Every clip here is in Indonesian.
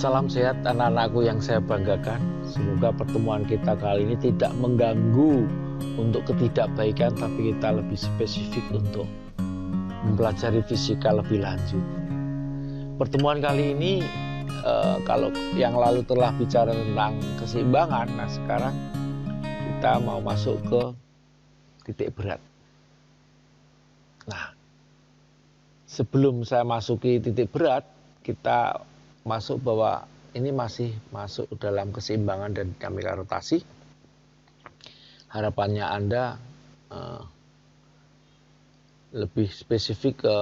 Salam sehat anak-anakku yang saya banggakan. Semoga pertemuan kita kali ini tidak mengganggu untuk ketidakbaikan, tapi kita lebih spesifik untuk mempelajari fisika lebih lanjut. Pertemuan kali ini kalau yang lalu telah bicara tentang keseimbangan, nah sekarang kita mau masuk ke titik berat. Nah, sebelum saya masuki titik berat, kita masuk bahwa ini masih masuk dalam keseimbangan dan dinamika rotasi. Harapannya Anda lebih spesifik ke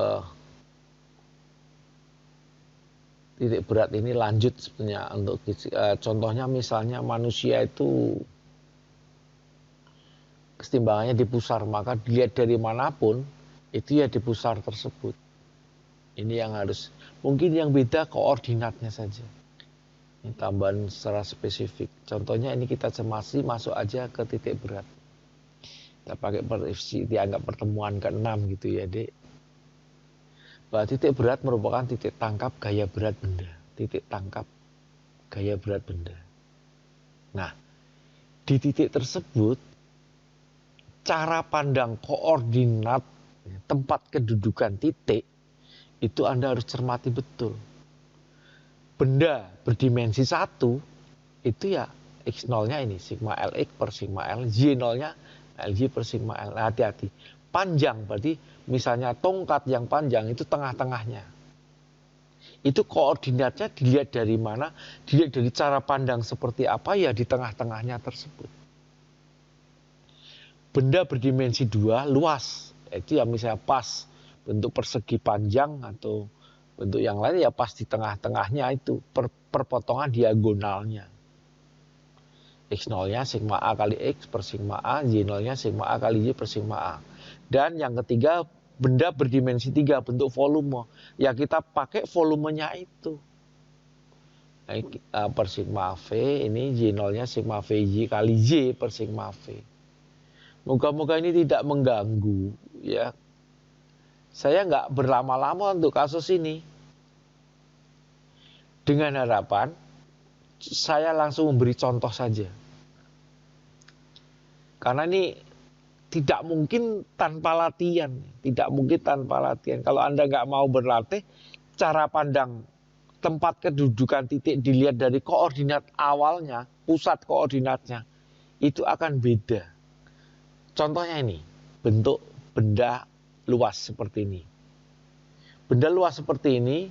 titik berat ini lanjut sebenarnya. Untuk contohnya misalnya manusia itu keseimbangannya di pusar, maka dilihat dari manapun itu ya di pusar tersebut. Ini yang harus, mungkin yang beda koordinatnya saja. Ini tambahan secara spesifik. Contohnya ini kita cermati, masuk aja ke titik berat. Kita pakai dianggap pertemuan ke-6 gitu ya, Dek. Bahwa titik berat merupakan titik tangkap gaya berat benda. Titik tangkap gaya berat benda. Nah, di titik tersebut, cara pandang koordinat, tempat kedudukan titik, itu Anda harus cermati betul. Benda berdimensi 1 itu ya X0-nya ini sigma LX per sigma L, Y0-nya LY per sigma L. Hati-hati. Panjang berarti misalnya tongkat yang panjang itu tengah-tengahnya. Itu koordinatnya dilihat dari mana? Dilihat dari cara pandang seperti apa ya di tengah-tengahnya tersebut. Benda berdimensi 2 luas, itu ya misalnya pas bentuk persegi panjang atau bentuk yang lain ya pas di tengah-tengahnya itu perpotongan diagonalnya. X0-nya sigma A kali X per sigma A, Y0-nya sigma A kali Y per sigma A. Dan yang ketiga, benda berdimensi 3 bentuk volume. Ya kita pakai volumenya itu. Per sigma V, ini Y0-nya sigma VY kali Y per sigma V. Moga-moga ini tidak mengganggu ya. Saya nggak berlama-lama untuk kasus ini. Dengan harapan, saya langsung memberi contoh saja. Karena ini tidak mungkin tanpa latihan. Tidak mungkin tanpa latihan. Kalau Anda nggak mau berlatih, cara pandang tempat kedudukan titik dilihat dari koordinat awalnya, pusat koordinatnya, itu akan beda. Contohnya ini, bentuk benda luas seperti ini. Benda luas seperti ini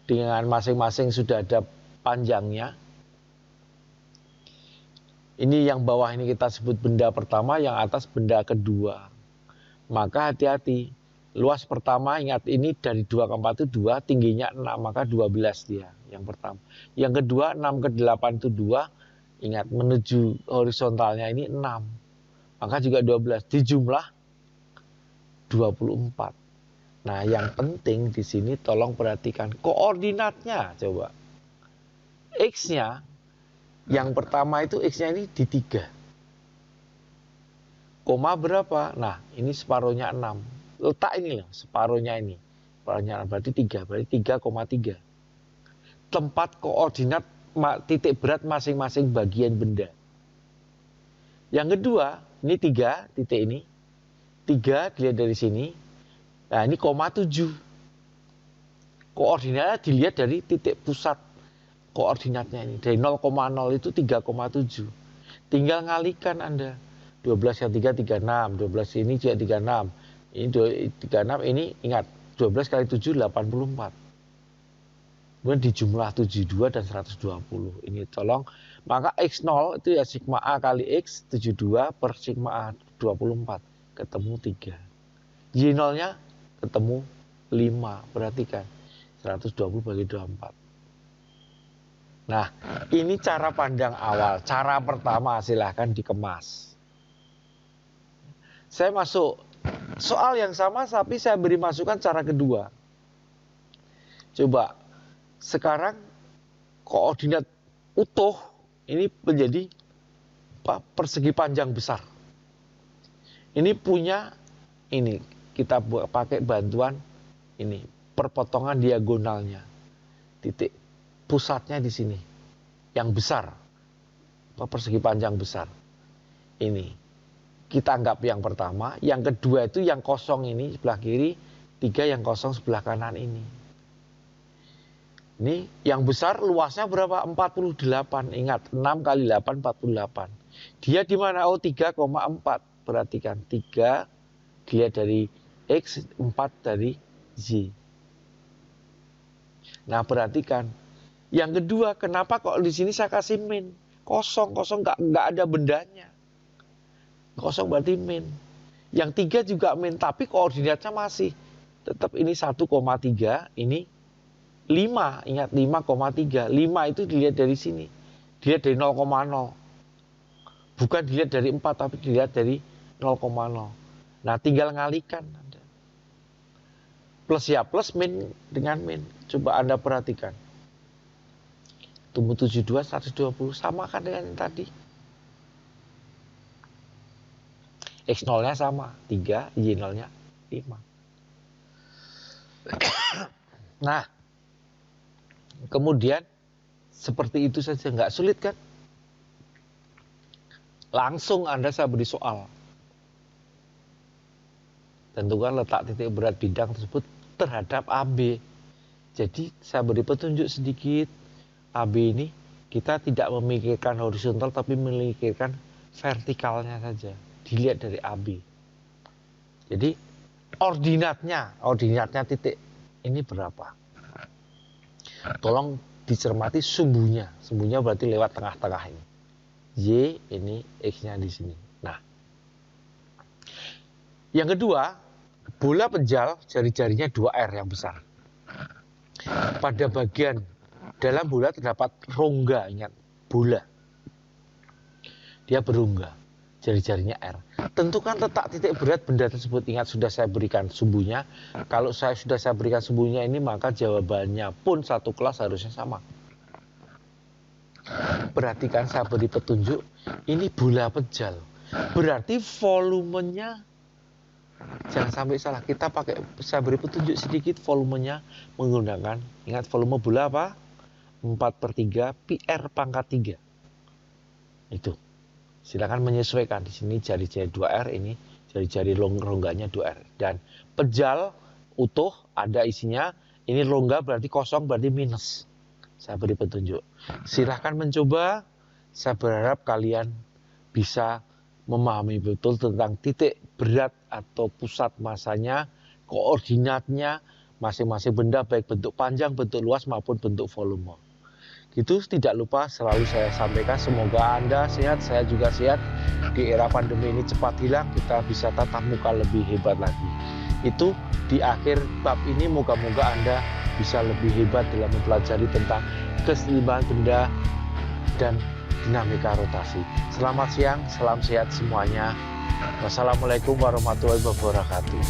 dengan masing-masing sudah ada panjangnya. Ini yang bawah ini kita sebut benda pertama, yang atas benda kedua. Maka hati-hati. Luas pertama ingat ini dari 2 ke 4 itu 2, tingginya 6, maka 12 dia yang pertama. Yang kedua 6 ke 8 itu 2, ingat menuju horizontalnya ini 6. Maka juga 12, dijumlah 24. Nah, yang penting di sini tolong perhatikan koordinatnya coba. X-nya yang pertama itu X-nya ini di 3. Koma berapa? Nah, ini separuhnya 6. Letak ini loh, separuhnya ini. Separuhnya berarti 3, berarti 3,3. Tempat koordinat titik berat masing-masing bagian benda. Yang kedua, ini 3 titik ini. 3 dilihat dari sini. Nah, ini 0,7. Koordinatnya dilihat dari titik pusat koordinatnya ini. Dari 0,0 itu 3,7. Tinggal ngalikan Anda. 12 kali 3, 36. 12 ini juga 36. Ini 36, ini ingat. 12 kali 7, 84. Kemudian dijumlah 72 dan 120. Ini tolong. Maka X0 itu ya sigma A kali X, 72 per sigma A, 24. Ketemu 3. Y0-nya ketemu 5, perhatikan 120 bagi 24. Nah, ini cara pandang awal. Cara pertama silahkan dikemas. Saya masuk soal yang sama, tapi saya beri masukan cara kedua. Coba sekarang koordinat utuh ini menjadi persegi panjang besar. Ini punya ini. Kita pakai bantuan ini perpotongan diagonalnya titik pusatnya di sini, yang besar, persegi panjang besar. Ini kita anggap yang pertama, yang kedua itu yang kosong ini sebelah kiri, 3 yang kosong sebelah kanan ini. Ini yang besar luasnya berapa? 48. Ingat, 6 kali 8, 48. Dia di mana? Oh, 3,4. Perhatikan, 3 dilihat dari X, 4 dari Z. Nah, perhatikan. Yang kedua, kenapa kok di sini saya kasih min? Kosong nggak ada bendanya. Kosong berarti min. Yang 3 juga min, tapi koordinatnya masih. Tetap ini 1,3, ini 5, ingat 5,3. 5 itu dilihat dari sini. Dilihat dari 0,0. Bukan dilihat dari 4, tapi dilihat dari 0,0. Nah, tinggal ngalikan. Plus ya plus, min dengan min. Coba Anda perhatikan. Tumbuh 72, 120. Sama kan dengan yang tadi. X0-nya sama, 3, Y0-nya 5. Nah, kemudian seperti itu saja, nggak sulit kan? Langsung Anda saya beri soal. Tentukan letak titik berat bidang tersebut terhadap AB. Jadi saya beri petunjuk sedikit. AB ini kita tidak memikirkan horizontal tapi memikirkan vertikalnya saja. Dilihat dari AB. Jadi ordinatnya titik ini berapa? Tolong dicermati sumbunya. Sumbunya berarti lewat tengah-tengah ini. Y ini X-nya di sini. Nah, yang kedua, bola penjal jari-jarinya 2R yang besar. Pada bagian dalam bola terdapat rongga, ingat, bola. Dia berongga, jari-jarinya R. Tentukan letak titik berat benda tersebut. Ingat, sudah saya berikan sumbunya. Kalau sudah saya berikan sumbunya ini, maka jawabannya pun satu kelas harusnya sama. Perhatikan, saya beri petunjuk. Ini bola penjal. Berarti volumenya, jangan sampai salah. Saya beri petunjuk sedikit, volumenya menggunakan, ingat volume bola apa? 4/3 PR pangkat 3. Itu. Silakan menyesuaikan. Di sini jari-jari 2R, ini jari-jari rongganya 2R. Dan penjal utuh ada isinya. Ini rongga berarti kosong, berarti minus. Saya beri petunjuk. Silahkan mencoba. Saya berharap kalian bisa memahami betul tentang titik berat atau pusat masanya, koordinatnya, masing-masing benda baik bentuk panjang, bentuk luas maupun bentuk volume. Itu tidak lupa selalu saya sampaikan, semoga Anda sehat, saya juga sehat. Di era pandemi ini cepat hilang, kita bisa tatap muka lebih hebat lagi. Itu di akhir bab ini, moga-moga Anda bisa lebih hebat dalam mempelajari tentang keseimbangan benda dan dinamika rotasi. Selamat siang, salam sehat semuanya. Wassalamualaikum warahmatullahi wabarakatuh.